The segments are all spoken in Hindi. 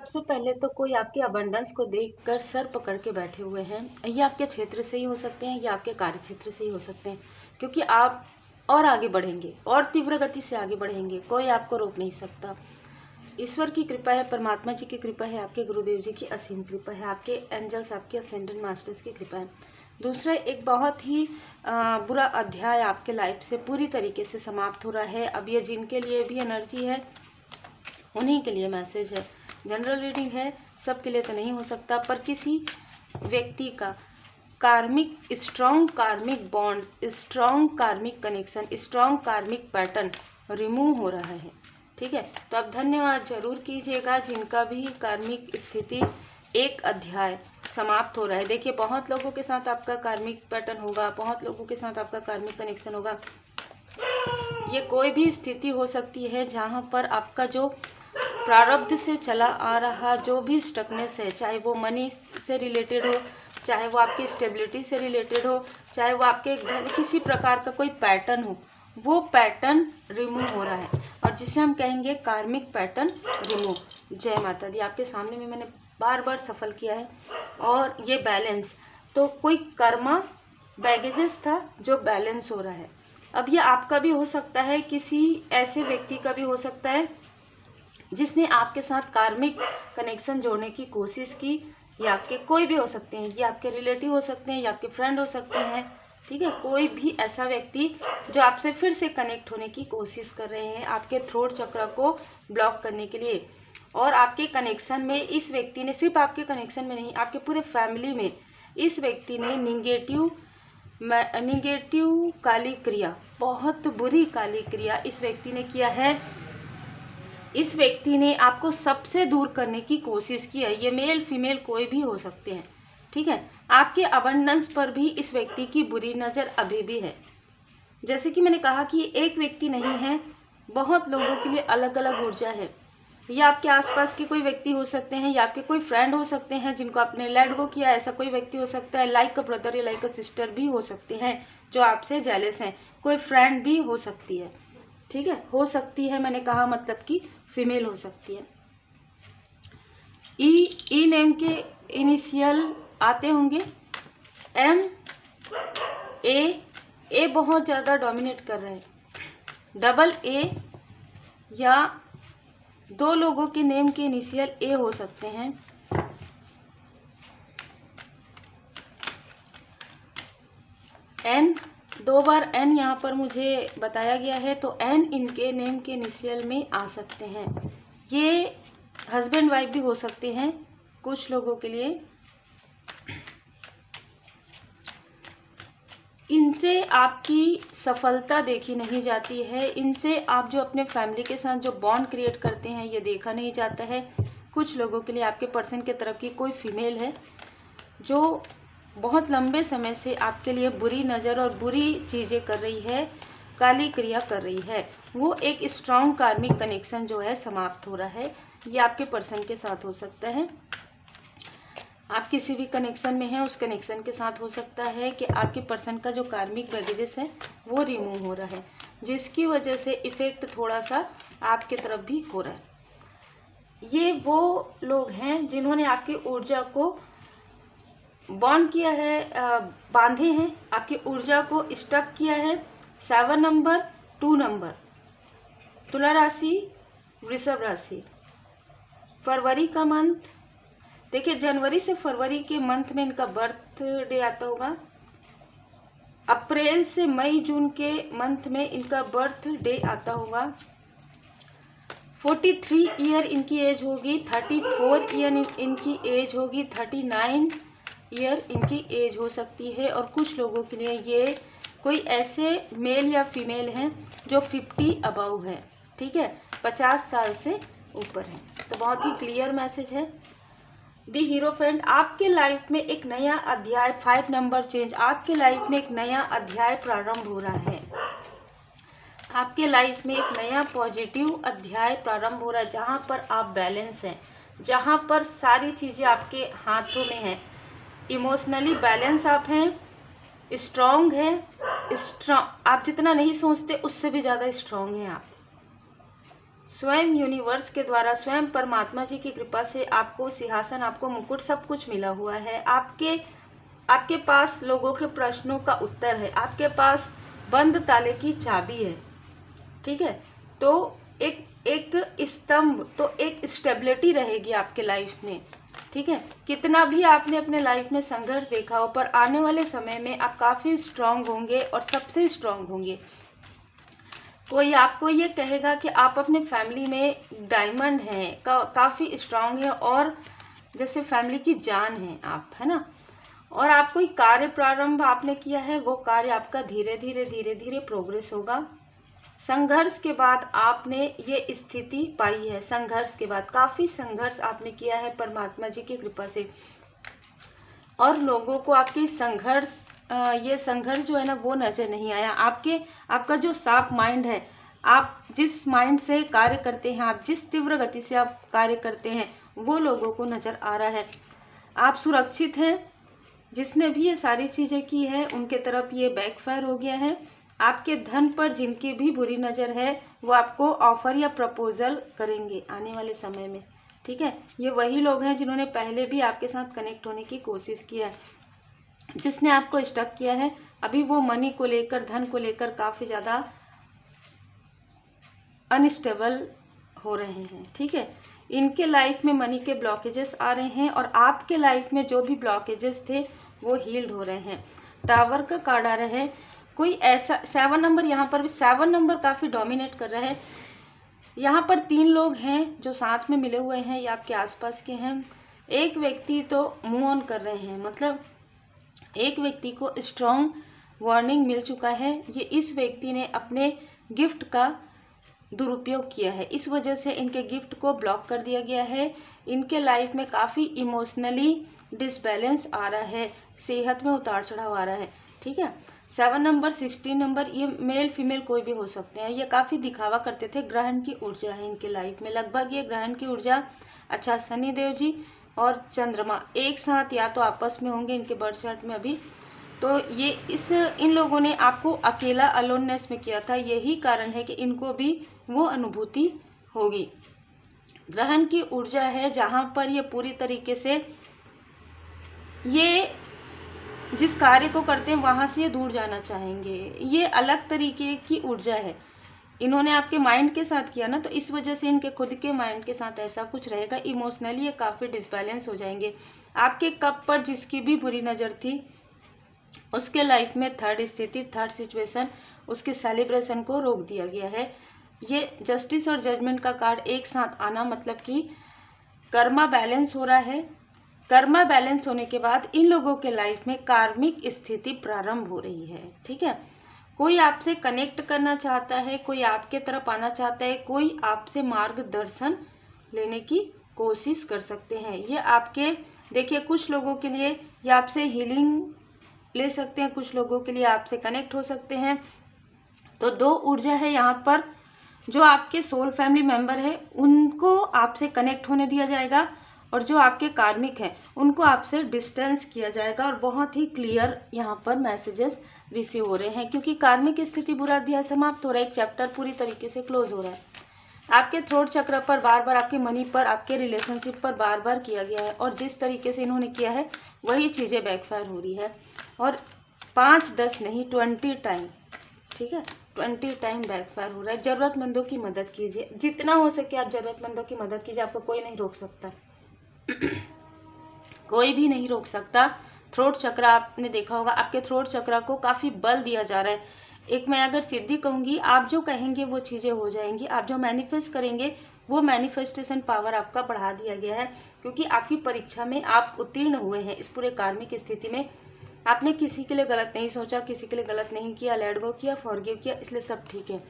सबसे पहले तो कोई आपके अबंडेंस को देखकर सर पकड़ के बैठे हुए हैं। ये आपके क्षेत्र से ही हो सकते हैं या आपके कार्य क्षेत्र से ही हो सकते हैं, क्योंकि आप और आगे बढ़ेंगे और तीव्र गति से आगे बढ़ेंगे, कोई आपको रोक नहीं सकता। ईश्वर की कृपा है, परमात्मा जी की कृपा है, आपके गुरुदेव जी की असीम कृपा है, आपके एंजल्स, आपके असेंडेंट मास्टर्स की कृपा है। दूसरा, एक बहुत ही बुरा अध्याय आपके लाइफ से पूरी तरीके से समाप्त हो रहा है। अब ये जिनके लिए भी एनर्जी है उन्हीं के लिए मैसेज है। जनरल रीडिंग है, सबके लिए तो नहीं हो सकता, पर किसी व्यक्ति का कार्मिक स्ट्रॉन्ग कार्मिक bond, strong karmic connection, strong कार्मिक पैटर्न रिमूव हो रहा है। ठीक है, तो आप धन्यवाद जरूर कीजिएगा जिनका भी कार्मिक स्थिति एक अध्याय समाप्त हो रहा है। देखिए, बहुत लोगों के साथ आपका कार्मिक पैटर्न होगा, बहुत लोगों के साथ आपका कार्मिक कनेक्शन होगा। ये कोई भी स्थिति हो सकती है जहाँ पर आपका जो प्रारब्ध से चला आ रहा जो भी स्टकनेस है, चाहे वो मनी से रिलेटेड हो, चाहे वो आपकी स्टेबिलिटी से रिलेटेड हो, चाहे वो आपके घर किसी प्रकार का कोई पैटर्न हो, वो पैटर्न रिमूव हो रहा है और जिसे हम कहेंगे कार्मिक पैटर्न रिमूव। जय माता दी। आपके सामने में मैंने बार बार सफल किया है। और ये बैलेंस, तो कोई कर्मा बैगेजेस था जो बैलेंस हो रहा है। अब ये आपका भी हो सकता है, किसी ऐसे व्यक्ति का भी हो सकता है जिसने आपके साथ कार्मिक कनेक्शन जोड़ने की कोशिश की, या आपके कोई भी हो सकते हैं, ये आपके रिलेटिव हो सकते हैं या आपके फ्रेंड हो सकते हैं। ठीक है, कोई भी ऐसा व्यक्ति जो आपसे फिर से कनेक्ट होने की कोशिश कर रहे हैं आपके थ्रोट चक्र को ब्लॉक करने के लिए। और आपके कनेक्शन में इस व्यक्ति ने, सिर्फ आपके कनेक्शन में नहीं, आपके पूरे फैमिली में इस व्यक्ति ने निगेटिव काली क्रिया, बहुत बुरी काली क्रिया इस व्यक्ति ने किया है। इस व्यक्ति ने आपको सबसे दूर करने की कोशिश की है। ये मेल फीमेल कोई भी हो सकते हैं। ठीक है, आपके अबंडेंस पर भी इस व्यक्ति की बुरी नज़र अभी भी है। जैसे कि मैंने कहा कि एक व्यक्ति नहीं है, बहुत लोगों के लिए अलग अलग ऊर्जा है। या आपके आसपास के कोई व्यक्ति हो सकते हैं, या आपके कोई फ्रेंड हो सकते हैं जिनको आपने लेट गो किया, ऐसा कोई व्यक्ति हो सकता है। लाइक अ ब्रदर या लाइक अ सिस्टर भी हो सकते हैं जो आपसे जेलस हैं। कोई फ्रेंड भी हो सकती है। ठीक है, हो सकती है, मैंने कहा मतलब कि फीमेल हो सकती है। ई नेम के इनिशियल आते होंगे, एम, ए बहुत ज़्यादा डोमिनेट कर रहा है, डबल ए, या दो लोगों के नेम के इनिशियल ए हो सकते हैं। एन, दो बार एन यहाँ पर मुझे बताया गया है, तो एन इनके नेम के इनिशियल में आ सकते हैं। ये हस्बैंड वाइफ भी हो सकते हैं कुछ लोगों के लिए। इनसे आपकी सफलता देखी नहीं जाती है, इनसे आप जो अपने फैमिली के साथ जो बॉन्ड क्रिएट करते हैं ये देखा नहीं जाता है। कुछ लोगों के लिए आपके पर्सन के तरफ की कोई फीमेल है जो बहुत लंबे समय से आपके लिए बुरी नज़र और बुरी चीज़ें कर रही है, काली क्रिया कर रही है। वो एक स्ट्रॉन्ग कार्मिक कनेक्शन जो है समाप्त हो रहा है। ये आपके पर्सन के साथ हो सकता है। आप किसी भी कनेक्शन में हैं, उस कनेक्शन के साथ हो सकता है कि आपके पर्सन का जो कार्मिक बैगेजेस है वो रिमूव हो रहा है, जिसकी वजह से इफ़ेक्ट थोड़ा सा आपके तरफ भी हो रहा है। ये वो लोग हैं जिन्होंने आपकी ऊर्जा को बॉन्ड किया है, बांधे हैं, आपकी ऊर्जा को स्टक किया है। 7 नंबर, 2 नंबर, तुला राशि, वृषभ राशि। फरवरी का मंथ, देखिए जनवरी से फरवरी के मंथ में इनका बर्थडे आता होगा। अप्रैल से मई जून के मंथ में इनका बर्थडे आता होगा। 43 ईयर इनकी एज होगी, 34 ईयर इनकी एज होगी, 39 ईयर इनकी एज हो सकती है। और कुछ लोगों के लिए ये कोई ऐसे मेल या फीमेल हैं जो 50 अबव है। ठीक है, 50 साल से ऊपर है। तो बहुत ही क्लियर मैसेज है। दी हीरोफेंट, आपके लाइफ में एक नया अध्याय, 5 नंबर चेंज, आपके लाइफ में एक नया अध्याय प्रारंभ हो रहा है। आपके लाइफ में एक नया पॉजिटिव अध्याय प्रारंभ हो रहा है, जहाँ पर आप बैलेंस हैं, जहाँ पर सारी चीज़ें आपके हाथों में हैं। इमोशनली बैलेंस आप हैं, स्ट्रॉन्ग हैं। आप जितना नहीं सोचते उससे भी ज़्यादा स्ट्रॉन्ग हैं आप। स्वयं यूनिवर्स के द्वारा, स्वयं परमात्मा जी की कृपा से आपको सिंहासन, आपको मुकुट, सब कुछ मिला हुआ है। आपके पास लोगों के प्रश्नों का उत्तर है, आपके पास बंद ताले की चाबी है, ठीक है। तो एक स्तंभ, तो एक स्टेबिलिटी रहेगी आपके लाइफ में, ठीक है। कितना भी आपने अपने लाइफ में संघर्ष देखा हो, पर आने वाले समय में आप काफ़ी स्ट्रांग होंगे और सबसे स्ट्रांग होंगे। कोई आपको ये कहेगा कि आप अपने फैमिली में डायमंड हैं, काफ़ी स्ट्रांग है और जैसे फैमिली की जान है आप, है ना। और आप कोई कार्य प्रारंभ आपने किया है, वो कार्य आपका धीरे धीरे प्रोग्रेस होगा। संघर्ष के बाद आपने ये स्थिति पाई है, संघर्ष के बाद काफ़ी संघर्ष आपने किया है परमात्मा जी की कृपा से, और लोगों को आपकी ये संघर्ष जो है ना वो नज़र नहीं आया। आपका जो साफ माइंड है, आप जिस माइंड से कार्य करते हैं, आप जिस तीव्र गति से आप कार्य करते हैं, वो लोगों को नज़र आ रहा है। आप सुरक्षित हैं। जिसने भी ये सारी चीज़ें की है उनके तरफ ये बैकफायर हो गया है। आपके धन पर जिनकी भी बुरी नज़र है वो आपको ऑफर या प्रपोजल करेंगे आने वाले समय में, ठीक है। ये वही लोग हैं जिन्होंने पहले भी आपके साथ कनेक्ट होने की कोशिश किया है, जिसने आपको स्टक किया है। अभी वो मनी को लेकर, धन को लेकर काफ़ी ज़्यादा अनस्टेबल हो रहे हैं, ठीक है। इनके लाइफ में मनी के ब्लॉकेजेस आ रहे हैं और आपके लाइफ में जो भी ब्लॉकेजेस थे वो हील्ड हो रहे हैं। टावर का कार्ड आ रहा है। कोई ऐसा 7 नंबर, यहाँ पर भी 7 नंबर काफ़ी डोमिनेट कर रहा है। यहाँ पर 3 लोग हैं जो साथ में मिले हुए हैं या आपके आसपास के हैं। एक व्यक्ति तो मूव ऑन कर रहे हैं, मतलब एक व्यक्ति को स्ट्रॉन्ग वार्निंग मिल चुका है। ये इस व्यक्ति ने अपने गिफ्ट का दुरुपयोग किया है, इस वजह से इनके गिफ्ट को ब्लॉक कर दिया गया है। इनके लाइफ में काफ़ी इमोशनली डिसबैलेंस आ रहा है, सेहत में उतार चढ़ाव आ रहा है, ठीक है। 7 नंबर, 16 नंबर, ये मेल फीमेल कोई भी हो सकते हैं। ये काफ़ी दिखावा करते थे। ग्रहण की ऊर्जा है इनके लाइफ में, लगभग ये ग्रहण की ऊर्जा, अच्छा शनिदेव जी और चंद्रमा एक साथ या तो आपस में होंगे इनके बर्थ चार्ट में अभी। तो ये इन लोगों ने आपको अकेला अलोननेस में किया था, यही कारण है कि इनको भी वो अनुभूति होगी। ग्रहण की ऊर्जा है जहाँ पर ये पूरी तरीके से ये जिस कार्य को करते हैं वहाँ से दूर जाना चाहेंगे। ये अलग तरीके की ऊर्जा है। इन्होंने आपके माइंड के साथ किया ना, तो इस वजह से इनके खुद के माइंड के साथ ऐसा कुछ रहेगा। इमोशनली ये काफ़ी डिसबैलेंस हो जाएंगे। आपके कप पर जिसकी भी बुरी नज़र थी उसके लाइफ में थर्ड स्थिति, थर्ड सिचुएशन, उसके सेलिब्रेशन को रोक दिया गया है। ये जस्टिस और जजमेंट का कार्ड एक साथ आना मतलब कि कर्मा बैलेंस हो रहा है। कर्मा बैलेंस होने के बाद इन लोगों के लाइफ में कार्मिक स्थिति प्रारंभ हो रही है, ठीक है। कोई आपसे कनेक्ट करना चाहता है, कोई आपके तरफ आना चाहता है, कोई आपसे मार्गदर्शन लेने की कोशिश कर सकते हैं। ये आपके, देखिए कुछ लोगों के लिए ये आपसे हीलिंग ले सकते हैं, कुछ लोगों के लिए आपसे कनेक्ट हो सकते हैं। तो 2 ऊर्जा है यहाँ पर। जो आपके सोल फैमिली मेंबर है उनको आपसे कनेक्ट होने दिया जाएगा, और जो आपके कार्मिक हैं उनको आपसे डिस्टेंस किया जाएगा। और बहुत ही क्लियर यहाँ पर मैसेजेस रिसीव हो रहे हैं, क्योंकि कार्मिक स्थिति बुरा अध्याय समाप्त हो रहा है, एक चैप्टर पूरी तरीके से क्लोज हो रहा है। आपके थ्रोट चक्र पर बार बार, आपके मनी पर, आपके रिलेशनशिप पर बार बार किया गया है, और जिस तरीके से इन्होंने किया है वही चीज़ें बैकफायर हो रही है। और 5-10 नहीं 20 टाइम, ठीक है, 20 टाइम बैकफायर हो रहा है। ज़रूरतमंदों की मदद कीजिए, जितना हो सके आप ज़रूरतमंदों की मदद कीजिए। आपको कोई नहीं रोक सकता कोई भी नहीं रोक सकता। थ्रोट चक्र आपने देखा होगा, आपके थ्रोट चक्र को काफ़ी बल दिया जा रहा है। एक मैं अगर सिद्धि कहूँगी, आप जो कहेंगे वो चीज़ें हो जाएंगी। आप जो मैनिफेस्ट करेंगे वो मैनिफेस्टेशन पावर आपका बढ़ा दिया गया है, क्योंकि आपकी परीक्षा में आप उत्तीर्ण हुए हैं। इस पूरे कार्मिक स्थिति में आपने किसी के लिए गलत नहीं सोचा, किसी के लिए गलत नहीं किया, लेट गो किया, फॉरगिव किया, इसलिए सब ठीक है।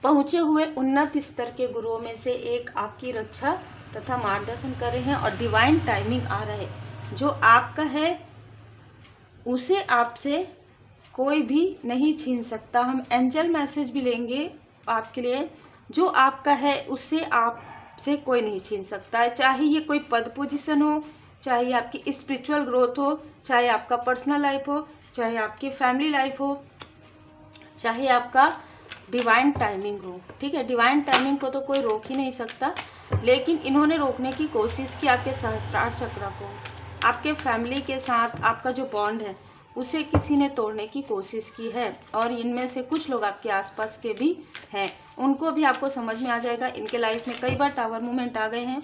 पहुँचे हुए उन्नत स्तर के गुरुओं में से एक आपकी रक्षा तथा मार्गदर्शन कर रहे हैं, और डिवाइन टाइमिंग आ रहा है। जो आपका है उसे आपसे कोई भी नहीं छीन सकता। हम एंजल मैसेज भी लेंगे आपके लिए। जो आपका है उससे आपसे कोई नहीं छीन सकता है, चाहे ये कोई पद पोजीशन हो, चाहे आपकी स्पिरिचुअल ग्रोथ हो, चाहे आपका पर्सनल लाइफ हो, चाहे आपकी फैमिली लाइफ हो, चाहे आपका डिवाइन टाइमिंग हो। ठीक है, डिवाइन टाइमिंग को तो कोई रोक ही नहीं सकता, लेकिन इन्होंने रोकने की कोशिश की आपके सहस्त्रार चक्र को। आपके फैमिली के साथ आपका जो बॉन्ड है उसे किसी ने तोड़ने की कोशिश की है, और इनमें से कुछ लोग आपके आसपास के भी हैं, उनको भी आपको समझ में आ जाएगा। इनके लाइफ में कई बार टावर मूवमेंट आ गए हैं,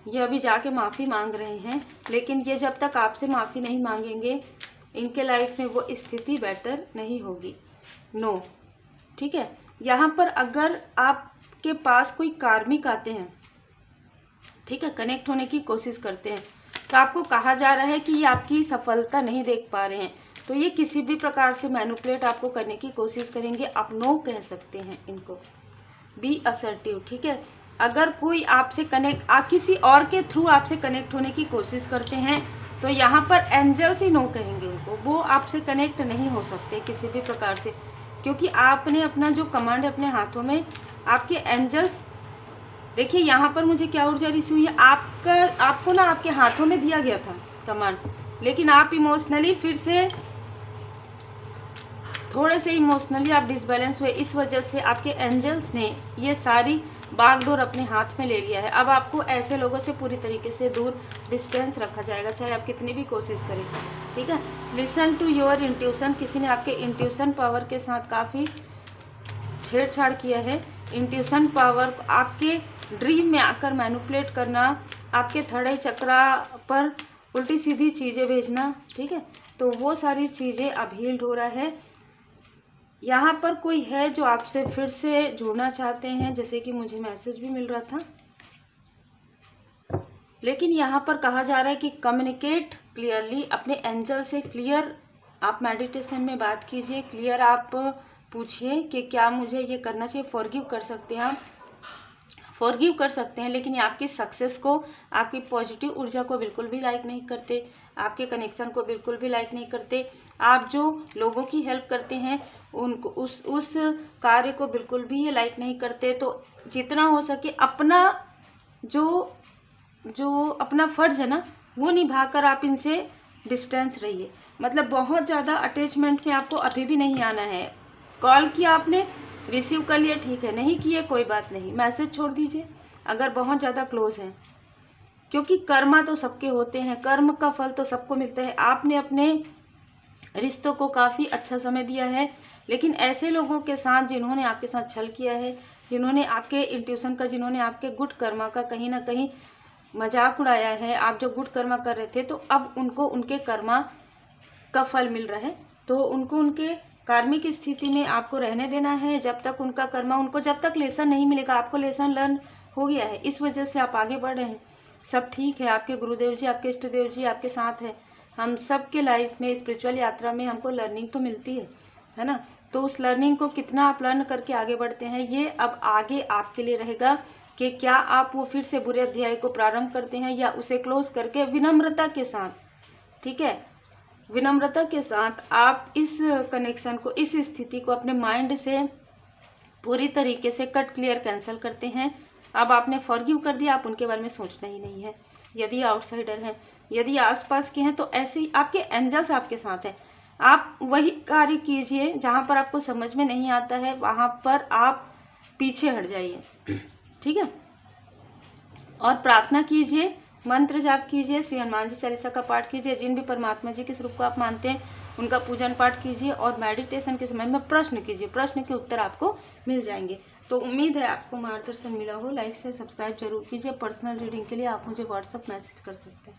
ये अभी जाके माफ़ी मांग रहे हैं, लेकिन ये जब तक आपसे माफ़ी नहीं मांगेंगे इनके लाइफ में वो स्थिति बेटर नहीं होगी। नो, ठीक है। यहाँ पर अगर आपके पास कोई कार्मिक आते हैं, ठीक है, कनेक्ट होने की कोशिश करते हैं, तो आपको कहा जा रहा है कि ये आपकी सफलता नहीं देख पा रहे हैं, तो ये किसी भी प्रकार से मैनिपुलेट आपको करने की कोशिश करेंगे। आप नो कह सकते हैं इनको। बी असर्टिव, ठीक है। अगर कोई आपसे कनेक्ट किसी और के थ्रू आपसे कनेक्ट होने की कोशिश करते हैं, तो यहाँ पर एंजल्स ही नो कहेंगे उनको। वो आपसे कनेक्ट नहीं हो सकते किसी भी प्रकार से, क्योंकि आपने अपना जो कमांड अपने हाथों में, आपके एंजल्स, देखिए यहाँ पर मुझे क्या ऊर्जा रिसीव हुई है, आपको ना आपके हाथों में दिया गया था कमांड, लेकिन आप इमोशनली फिर से थोड़े से इमोशनली आप डिसबैलेंस हुए। इस वजह से आपके एंजल्स ने ये सारी बागडोर अपने हाथ में ले लिया है। अब आपको ऐसे लोगों से पूरी तरीके से दूर डिस्टेंस रखा जाएगा, चाहे आप कितनी भी कोशिश करें। ठीक है, लिसन टू योर इंट्यूशन। किसी ने आपके इंट्यूशन पावर के साथ काफ़ी छेड़छाड़ किया है। इंट्यूशन पावर, आपके ड्रीम में आकर मैनिपुलेट करना, आपके थर्ड आई चक्रा पर उल्टी सीधी चीज़ें भेजना। ठीक है, तो वो सारी चीज़ें अब हील्ड हो रहा है। यहाँ पर कोई है जो आपसे फिर से जुड़ना चाहते हैं, जैसे कि मुझे मैसेज भी मिल रहा था, लेकिन यहाँ पर कहा जा रहा है कि कम्युनिकेट क्लियरली, अपने एंजल से क्लियर आप मेडिटेशन में बात कीजिए, क्लियर आप पूछिए कि क्या मुझे ये करना चाहिए। फॉरगिव कर सकते हैं आप, फॉरगिव कर सकते हैं, लेकिन ये आपकी सक्सेस को, आपकी पॉजिटिव ऊर्जा को बिल्कुल भी लाइक नहीं करते, आपके कनेक्शन को बिल्कुल भी लाइक नहीं करते। आप जो लोगों की हेल्प करते हैं उनको, उस कार्य को बिल्कुल भी ये लाइक नहीं करते। तो जितना हो सके अपना जो अपना फ़र्ज है ना, वो निभाकर आप इनसे डिस्टेंस रहिए। मतलब बहुत ज़्यादा अटैचमेंट में आपको अभी भी नहीं आना है। कॉल किया आपने, रिसीव कर लिया, ठीक है, नहीं किए कोई बात नहीं, मैसेज छोड़ दीजिए अगर बहुत ज़्यादा क्लोज हैं, क्योंकि कर्मा तो सबके होते हैं, कर्म का फल तो सबको मिलता है। आपने अपने रिश्तों को काफ़ी अच्छा समय दिया है, लेकिन ऐसे लोगों के साथ जिन्होंने आपके साथ छल किया है, जिन्होंने आपके इंट्यूशन का, जिन्होंने आपके गुड कर्मा का कहीं ना कहीं मजाक उड़ाया है, आप जो गुड कर्मा कर रहे थे, तो अब उनको उनके कर्मा का फल मिल रहा है। तो उनको उनके कार्मिक स्थिति में आपको रहने देना है, जब तक उनका कर्मा, उनको जब तक लेसन नहीं मिलेगा। आपको लेसन लर्न हो गया है, इस वजह से आप आगे बढ़ रहे हैं, सब ठीक है। आपके गुरुदेव जी, आपके इष्ट देव जी आपके साथ है। हम सब के लाइफ में, स्पिरिचुअल यात्रा में हमको लर्निंग तो मिलती है ना। तो उस लर्निंग को कितना आप लर्न करके आगे बढ़ते हैं, ये अब आगे आपके लिए रहेगा कि क्या आप वो फिर से बुरे अध्याय को प्रारंभ करते हैं या उसे क्लोज करके विनम्रता के साथ, ठीक है, विनम्रता के साथ आप इस कनेक्शन को, इस स्थिति को अपने माइंड से पूरी तरीके से कट क्लियर कैंसिल करते हैं। अब आपने फॉरगिव कर दिया, आप उनके बारे में सोचना ही नहीं है। यदि आउटसाइडर हैं, यदि आसपास के हैं, तो ऐसे ही आपके एंजल्स आपके साथ हैं। आप वही कार्य कीजिए जहाँ पर आपको समझ में नहीं आता है, वहाँ पर आप पीछे हट जाइए, ठीक है, और प्रार्थना कीजिए, मंत्र जाप कीजिए, श्री हनुमान जी चालीसा का पाठ कीजिए, जिन भी परमात्मा जी के स्वरूप को आप मानते हैं उनका पूजन पाठ कीजिए, और मेडिटेशन के समय में प्रश्न कीजिए, प्रश्न के उत्तर आपको मिल जाएंगे। तो उम्मीद है आपको मार्गदर्शन मिला हो। लाइक से सब्सक्राइब जरूर कीजिए। पर्सनल रीडिंग के लिए आप मुझे व्हाट्सएप मैसेज कर सकते हैं।